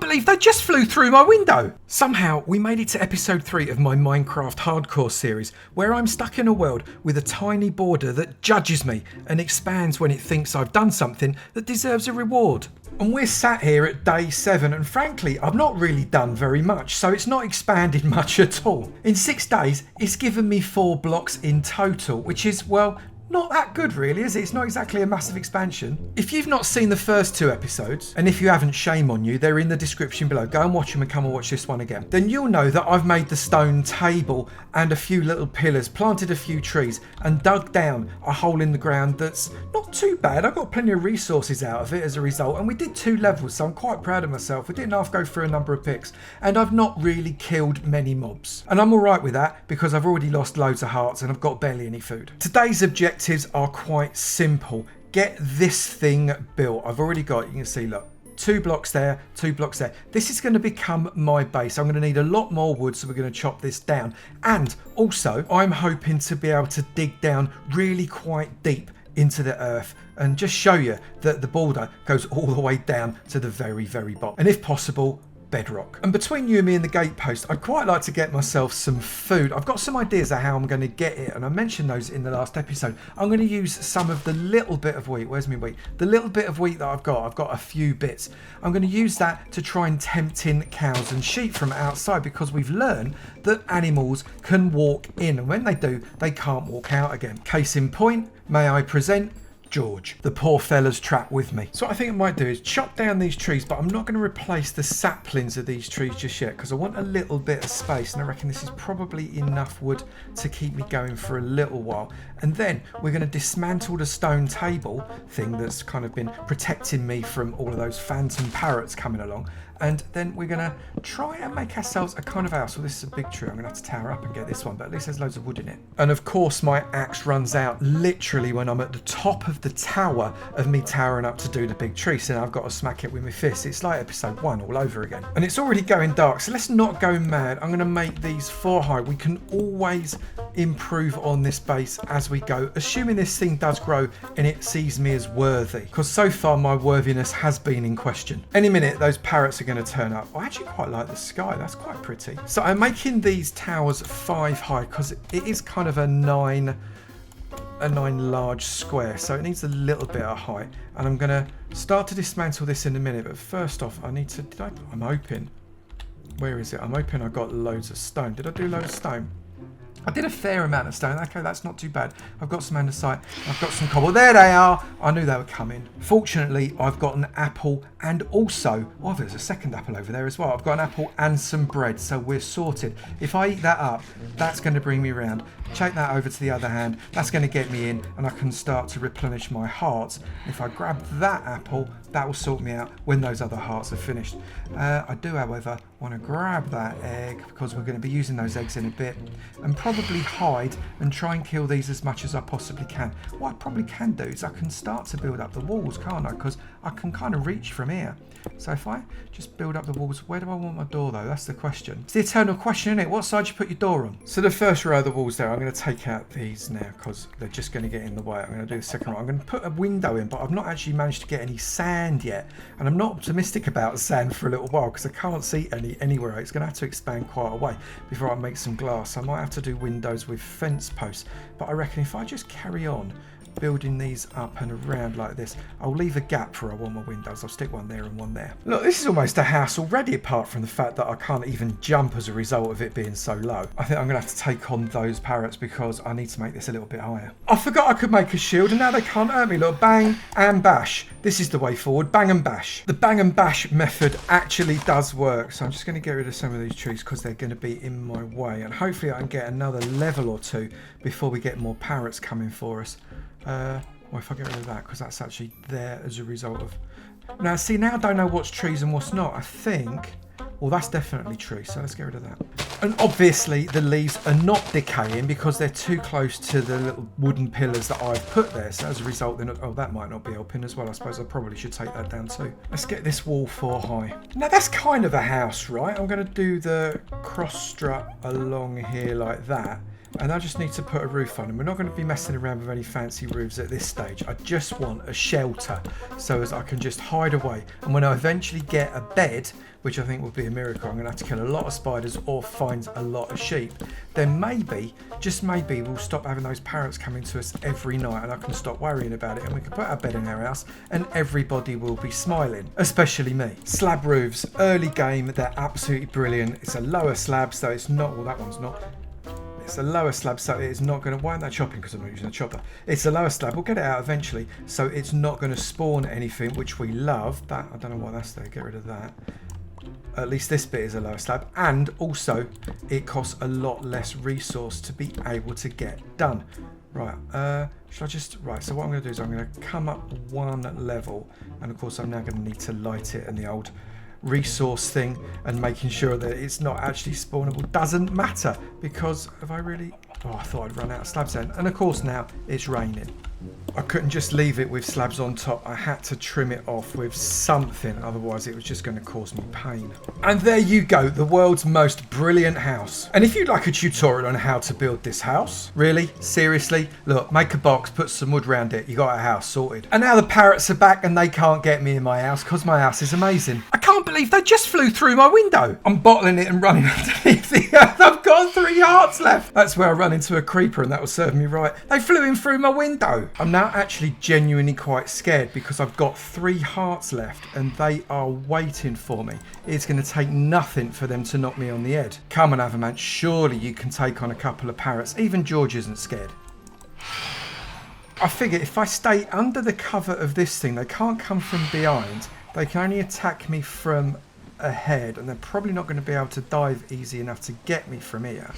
believe they just flew through my window. Somehow, we made it to episode 3 of my Minecraft Hardcore series, where I'm stuck in a world with a tiny border that judges me and expands when it thinks I've done something that deserves a reward. And we're sat here at day 7, and frankly, I've not really done very much, so it's not expanded much at all. In 6 days, it's given me 4 blocks in total, which is, well, not that good really, is it? It's not exactly a massive expansion. If you've not seen the first 2 episodes, and if you haven't, shame on you, they're in the description below. Go and watch them and come and watch this one again. Then you'll know that I've made the stone table and a few little pillars, planted a few trees, and dug down a hole in the ground that's not too bad. I got plenty of resources out of it as a result, and we did 2 levels, so I'm quite proud of myself. We didn't have to go through a number of picks, and I've not really killed many mobs. And I'm alright with that, because I've already lost loads of hearts and I've got barely any food. Today's objectives are quite simple. Get this thing built. I've already got, you can see, look, 2 blocks there, 2 blocks there. This is going to become my base. I'm going to need a lot more wood, so we're going to chop this down. And also, I'm hoping to be able to dig down really quite deep into the earth and just show you that the border goes all the way down to the very, very bottom. And if possible, bedrock. And between you and me and the gatepost, I'd quite like to get myself some food. I've got some ideas of how I'm going to get it, and I mentioned those in the last episode. I'm going to use some of the little bit of wheat. Where's my wheat? The little bit of wheat that I've got a few bits. I'm going to use that to try and tempt in cows and sheep from outside, because we've learned that animals can walk in, and when they do, they can't walk out again. Case in point, may I present George, the poor fella's trapped with me. So what I think I might do is chop down these trees, but I'm not going to replace the saplings of these trees just yet, because I want a little bit of space, and I reckon this is probably enough wood to keep me going for a little while. And then we're going to dismantle the stone table thing that's kind of been protecting me from all of those phantom parrots coming along, and then we're going to try and make ourselves a kind of house. Well, this is a big tree. I'm going to have to tower up and get this one, but at least there's loads of wood in it. And of course, my axe runs out literally when I'm at the top of the tower of me towering up to do the big tree. So now I've got to smack it with my fist. It's like episode 1 all over again. And it's already going dark, so let's not go mad. I'm going to make these 4 high. We can always improve on this base as we go, assuming this thing does grow and it sees me as worthy, because so far my worthiness has been in question. Any minute those parrots are going to turn up. I actually quite like the sky. That's quite pretty. So I'm making these towers 5 high because it is kind of a 9 large square, so it needs a little bit of height. And I'm going to start to dismantle this in a minute, but first off I need to, I'm hoping, where is it? I'm hoping I got loads of stone. Did I do loads of stone? I did a fair amount of stone. Okay, that's not too bad. I've got some andesite. I've got some cobble. There they are. I knew they were coming. Fortunately, I've got an apple, and also, oh, there's a second apple over there as well. I've got an apple and some bread, so we're sorted. If I eat that up, that's going to bring me round. Take that over to the other hand. That's going to get me in, and I can start to replenish my hearts. If I grab that apple, that will sort me out when those other hearts are finished. I do, however, want to grab that egg, because we're going to be using those eggs in a bit, and probably hide and try and kill these as much as I possibly can. What I probably can do is I can start to build up the walls, can't I? Because I can kind of reach from here. So if I just build up the walls, where do I want my door though? That's the question. It's the eternal question, isn't it? What side do you put your door on? So the first row of the walls there, I'm going to take out these now because they're just going to get in the way. I'm going to do the second row. I'm going to put a window in, but I've not actually managed to get any sand yet. And I'm not optimistic about sand for a little while because I can't see any anywhere. It's going to have to expand quite a way before I make some glass. I might have to do windows with fence posts. But I reckon if I just carry on building these up and around like this, I'll leave a gap for I want my windows. I'll stick one there and one there. Look, this is almost a house already, apart from the fact that I can't even jump as a result of it being so low. I think I'm going to have to take on those parrots because I need to make this a little bit higher. I forgot I could make a shield, and now they can't hurt me. Look, bang and bash. This is the way forward. Bang and bash. The bang and bash method actually does work. So I'm just going to get rid of some of these trees because they're going to be in my way, and hopefully I can get another level or 2 before we get more parrots coming for us. Well, if I get rid of that, because that's actually there as a result of... Now, see, now I don't know what's trees and what's not. I think... Well, that's definitely trees, so let's get rid of that. And obviously, the leaves are not decaying because they're too close to the little wooden pillars that I've put there. So as a result, they're not... Oh, that might not be helping as well. I suppose I probably should take that down too. Let's get this wall 4 high. Now, that's kind of a house, right? I'm going to do the cross strut along here like that. And I just need to put a roof on, and we're not going to be messing around with any fancy roofs at this stage. I just want a shelter so as I can just hide away. And when I eventually get a bed, which I think would be a miracle, I'm going to have to kill a lot of spiders or find a lot of sheep, then maybe, just maybe, we'll stop having those parrots coming to us every night, and I can stop worrying about it, and we can put our bed in our house and everybody will be smiling, especially me. Slab roofs, early game, they're absolutely brilliant. It's a lower slab, so it's not, well, that one's not. It's a lower slab, so it's not going to... Why aren't they chopping? Because I'm not using a chopper. It's a lower slab. We'll get it out eventually, so it's not going to spawn anything, which we love. That, I don't know why that's there. Get rid of that. At least this bit is a lower slab. And also, it costs a lot less resource to be able to get done. Right, should I just... Right, so what I'm going to do is I'm going to come up one level. And, of course, I'm now going to need to light it and the old... resource thing, and making sure that it's not actually spawnable doesn't matter, because have I really... Oh, I thought I'd run out of slabs then. And of course now it's raining. I couldn't just leave it with slabs on top. I had to trim it off with something, otherwise it was just going to cause me pain. And there you go, the world's most brilliant house. And if you'd like a tutorial on how to build this house, really, seriously, look, make a box, put some wood around it, you got a house sorted. And now the parrots are back and they can't get me in my house because my house is amazing. I can't believe they just flew through my window. I'm bottling it and running underneath the earth. I've got 3 hearts left. That's where I run into a creeper and that will serve me right. They flew in through my window. I'm now actually genuinely quite scared because I've got 3 hearts left and they are waiting for me. It's going to take nothing for them to knock me on the head. Come on, Avomance, surely you can take on a couple of parrots. Even George isn't scared. I figure if I stay under the cover of this thing, they can't come from behind. They can only attack me from ahead, and they're probably not going to be able to dive easy enough to get me from here.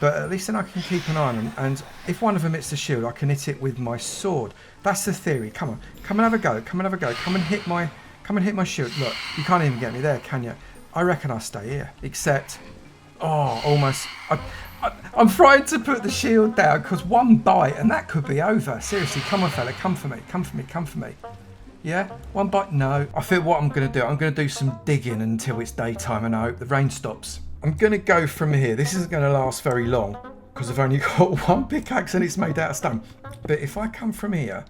But at least then I can keep an eye on them, and if one of them hits the shield, I can hit it with my sword. That's the theory. Come on, come and have a go. Come and have a go. Come and hit my shield. Look, you can't even get me there, can you? I reckon I'll stay here. Except, oh, almost. I'm frightened to put the shield down because one bite and that could be over. Seriously, come on, fella, come for me, come for me, come for me. Yeah, one bite. No, I think what I'm going to do, I'm going to do some digging until it's daytime, and I hope the rain stops. I'm going to go from here. This isn't going to last very long because I've only got one pickaxe and it's made out of stone. But if I come from here,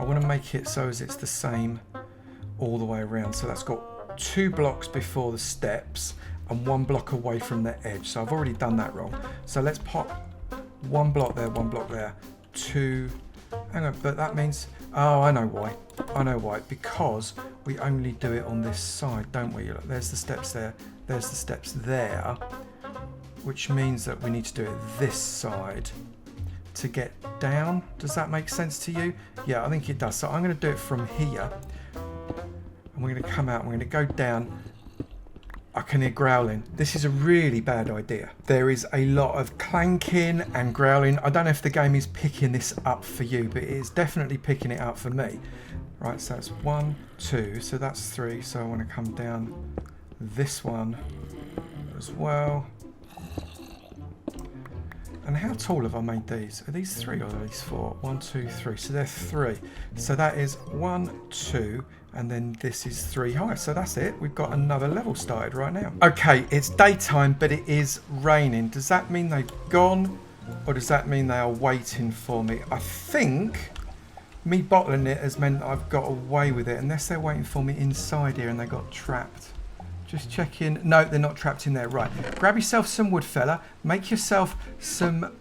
I want to make it so as it's the same all the way around. So that's got 2 blocks before the steps and 1 block away from the edge. So I've already done that wrong. So let's pop 1 block there, 1 block there, 2. Hang on, but that means... Oh, I know why. I know why. Because we only do it on this side, don't we? Look, there's the steps there. There's the steps there. Which means that we need to do it this side to get down. Does that make sense to you? Yeah, I think it does. So I'm going to do it from here. And we're going to come out and we're going to go down. I can hear growling. This is a really bad idea. There is a lot of clanking and growling. I don't know if the game is picking this up for you, but it is definitely picking it up for me. Right, so that's 1, 2, so that's 3. So I want to come down this one as well. And how tall have I made these? Are these 3 or are these 4? 1, 2, 3. So they're 3. So that is 1, 2, and then this is 3 high. So that's it. We've got another level started right now. Okay, it's daytime, but it is raining. Does that mean they've gone? Or does that mean they are waiting for me? I think me bottling it has meant I've got away with it. Unless they're waiting for me inside here and they got trapped. Just checking. No, they're not trapped in there. Right. Grab yourself some wood, fella. Make yourself some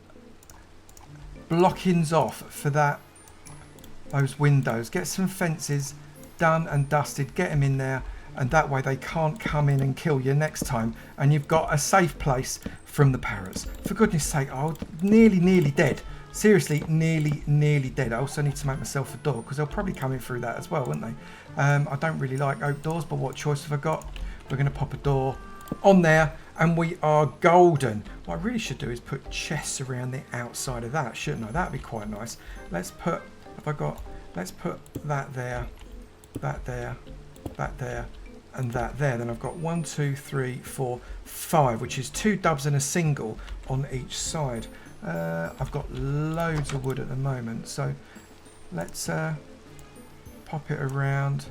blockings off for those windows. Get some fences done and dusted. Get them in there. And that way they can't come in and kill you next time. And you've got a safe place from the parrots. For goodness sake, I was nearly dead. Seriously, nearly dead. I also need to make myself a door because they'll probably come in through that as well, won't they? I don't really like oak doors, but what choice have I got? We're going to pop a door on there and we are golden. What I really should do is put chests around the outside of that, shouldn't I? That'd be quite nice. Let's put, let's put that there, that there, that there, and that there. Then I've got 1, 2, 3, 4, 5, which is 2 dubs and a single on each side. I've got loads of wood at the moment, so let's pop it around.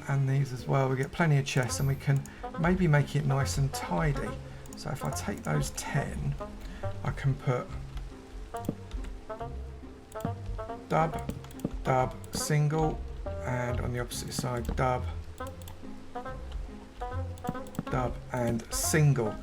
And these as well. We get plenty of chests and we can maybe make it nice and tidy. So if I take those 10 I can put dub, dub, single, and on the opposite side, dub, dub, and single.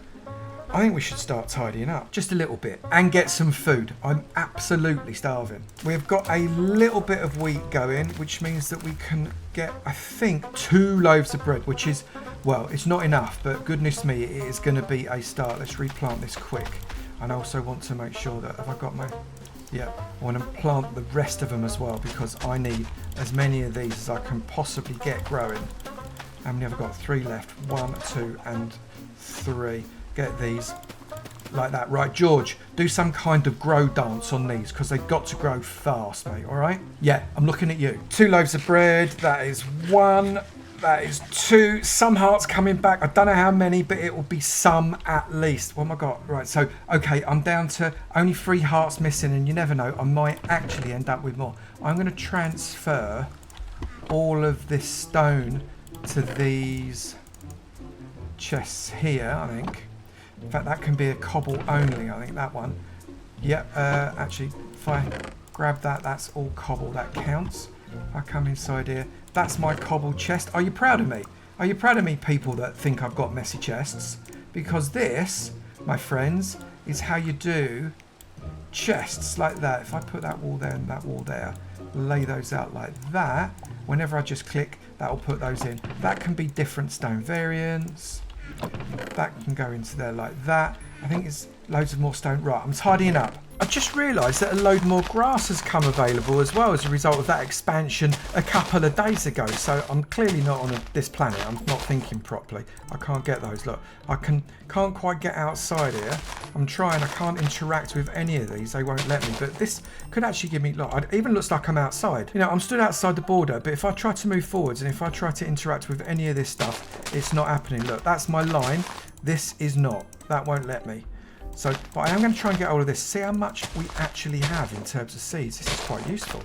I think we should start tidying up just a little bit and get some food. I'm absolutely starving. We've got a little bit of wheat going, which means that we can get, I think, 2 loaves of bread, which is, well, it's not enough, but goodness me, it is going to be a start. Let's replant this quick. And I also want to make sure that, have I got my, yeah, I want to plant the rest of them as well, because I need as many of these as I can possibly get growing. How many have I got? 3 left. 1, 2, and 3. Get these like that. Right, George, do some kind of grow dance on these, because they've got to grow fast, mate. All right? Yeah, I'm looking at you. 2 loaves of bread. That is 1. That is 2. Some hearts coming back. I don't know how many, but it will be some at least. What have I got? Right, so, okay, I'm down to only 3 hearts missing, and you never know, I might actually end up with more. I'm going to transfer all of this stone to these chests here, I think. In fact, that can be a cobble only, I think, that one. Yep, actually, if I grab that, that's all cobble, that counts. If I come inside here, that's my cobble chest. Are you proud of me? Are you proud of me, people that think I've got messy chests? Because this, my friends, is how you do chests like that. If I put that wall there and that wall there, lay those out like that, whenever I just click, that will put those in. That can be different stone variants. That can go into there like that. I think it's loads of more stone. Right, I'm tidying up. I just realised that a load more grass has come available as well as a result of that expansion a couple of days ago. So I'm clearly not on this planet. I'm not thinking properly. I can't get those. Look, I can't quite get outside here. I'm trying. I can't interact with any of these. They won't let me. But this could actually give me, look, it even looks like I'm outside. You know, I'm stood outside the border, but if I try to move forwards and if I try to interact with any of this stuff, it's not happening. Look, that's my line. This is not. That won't let me. So, but I am going to try and get hold of this, see how much we actually have in terms of seeds. This is quite useful.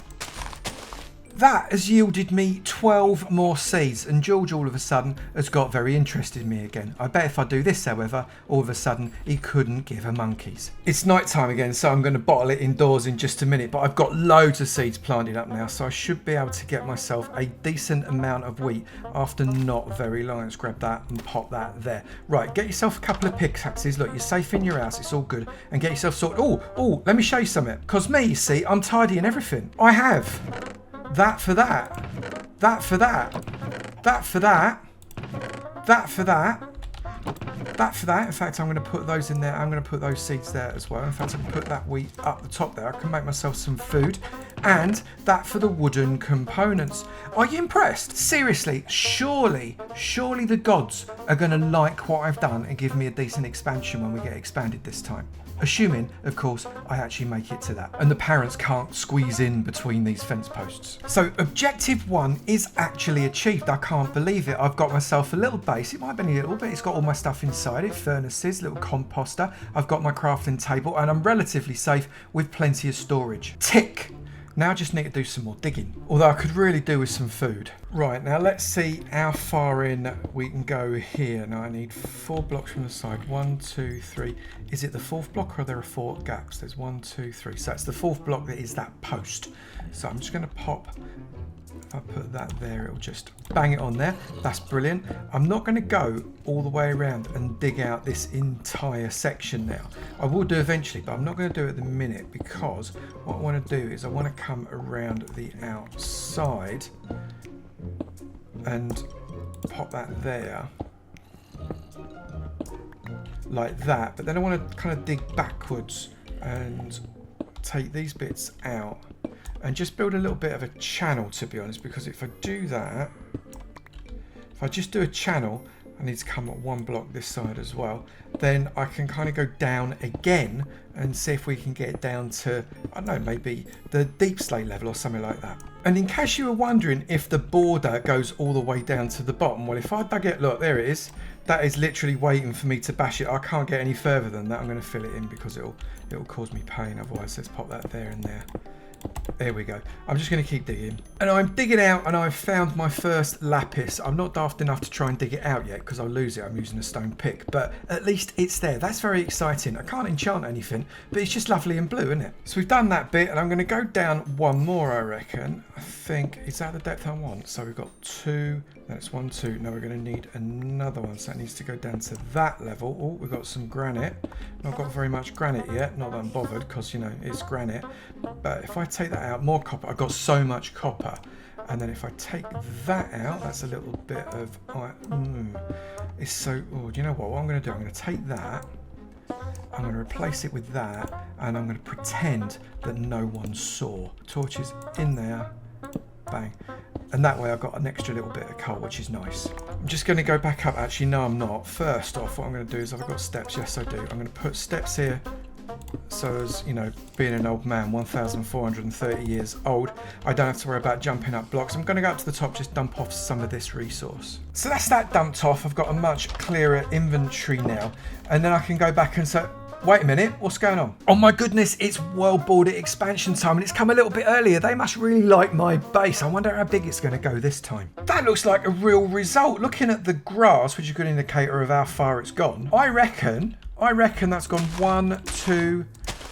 That has yielded me 12 more seeds, and George all of a sudden has got very interested in me again. I bet if I do this, however, all of a sudden he couldn't give a monkeys. It's night time again, so I'm going to bottle it indoors in just a minute, but I've got loads of seeds planted up now, so I should be able to get myself a decent amount of wheat after not very long. Let's grab that and pop that there. Right, get yourself a couple of pickaxes. Look, you're safe in your house, it's all good, and get yourself sorted. Oh, let me show you something, because me, you see, I'm tidying everything. I have that for that, that for that, that for that, that for that, that for that. In fact, I'm going to put those in there. I'm going to put those seeds there as well. In fact, I can put that wheat up the top there. I can make myself some food. And that for the wooden components. Are you impressed? Seriously, surely the gods are going to like what I've done and give me a decent expansion when we get expanded this time. Assuming, of course, I actually make it to that. And the parents can't squeeze in between these fence posts. So objective 1 is actually achieved. I can't believe it. I've got myself a little base. It might be a little bit. It's got all my stuff inside it. Furnaces, little composter. I've got my crafting table and I'm relatively safe with plenty of storage. Tick. Now I just need to do some more digging. Although I could really do with some food. Right, now let's see how far in we can go here. Now I need 4 blocks from the side. 1, 2, 3. Is it the 4th block or are there 4 gaps? There's 1, 2, 3. So it's the 4th block that is that post. So I'm just going to pop, if I put that there, it'll just bang it on there. That's brilliant. I'm not going to go all the way around and dig out this entire section now. I will do eventually, but I'm not going to do it at the minute because what I want to do is I want to come around the outside and pop that there like that. But then I want to kind of dig backwards and take these bits out and just build a little bit of a channel, to be honest, because if I do that, if I just do a channel, I need to come at 1 block this side as well, then I can kind of go down again and see if we can get down to, I don't know, maybe the deep slate level or something like that. And in case you were wondering if the border goes all the way down to the bottom, well, if I dug it, look, there it is. That is literally waiting for me to bash it. I can't get any further than that. I'm going to fill it in because it'll cause me pain otherwise. Let's pop that there and there. There we go. I'm just going to keep digging. And I'm digging out and I've found my first lapis. I'm not daft enough to try and dig it out yet because I'll lose it. I'm using a stone pick. But at least it's there. That's very exciting. I can't enchant anything, but it's just lovely and blue, isn't it? So we've done that bit and I'm going to go down one more, I reckon. I think, is that the depth I want? So we've got 2. That's 1, 2. Now we're going to need another one. So that needs to go down to that level. Oh, we've got some granite. Not got very much granite yet. Not that I'm bothered because, you know, it's granite. But if I take that out, more copper. I've got so much copper. And then if I take that out, that's a little bit of... it's so... Oh, do you know what? What I'm going to do, I'm going to take that. I'm going to replace it with that. And I'm going to pretend that no one saw. Torches in there. Bang. And that way I've got an extra little bit of coal, which is nice. I'm just going to go back up. Actually, no, I'm not. First off, what I'm going to do is I've got steps. Yes, I do. I'm going to put steps here. So as, you know, being an old man, 1,430 years old, I don't have to worry about jumping up blocks. I'm going to go up to the top, just dump off some of this resource. So that's that dumped off. I've got a much clearer inventory now. And then I can go back and say... Wait a minute, what's going on? Oh my goodness, it's World Border expansion time and it's come a little bit earlier. They must really like my base. I wonder how big it's going to go this time. That looks like a real result. Looking at the grass, which is a good indicator of how far it's gone, I reckon that's gone 1, 2...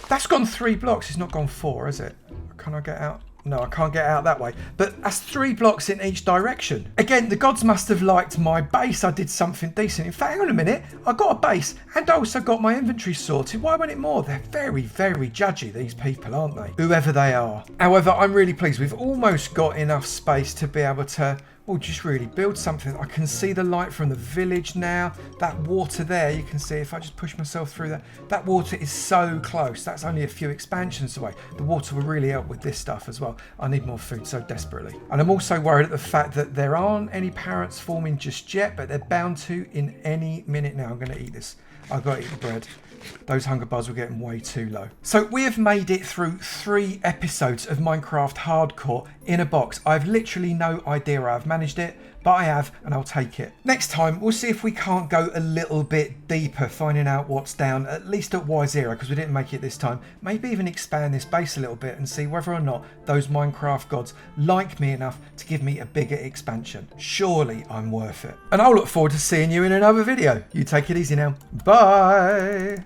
That's gone 3 blocks. It's not gone 4, is it? Can I get out? No, I can't get out that way. But that's 3 blocks in each direction. Again, the gods must have liked my base. I did something decent. In fact, hang on a minute. I got a base and I also got my inventory sorted. Why wasn't it more? They're very, very judgy, these people, aren't they? Whoever they are. However, I'm really pleased. We've almost got enough space to be able to... Well, just really build something. I can see the light from the village now. That water there, you can see if I just push myself through that. That water is so close. That's only a few expansions away. The water will really help with this stuff as well. I need more food so desperately. And I'm also worried at the fact that there aren't any parrots forming just yet, but they're bound to in any minute now. I'm going to eat this. I've got to eat the bread. Those hunger bars were getting way too low. So we have made it through 3 episodes of Minecraft Hardcore in a box. I have literally no idea how I've managed it, but I have, and I'll take it. Next time, we'll see if we can't go a little bit deeper, finding out what's down, at least at Y0, because we didn't make it this time. Maybe even expand this base a little bit and see whether or not those Minecraft gods like me enough to give me a bigger expansion. Surely I'm worth it. And I'll look forward to seeing you in another video. You take it easy now. Bye!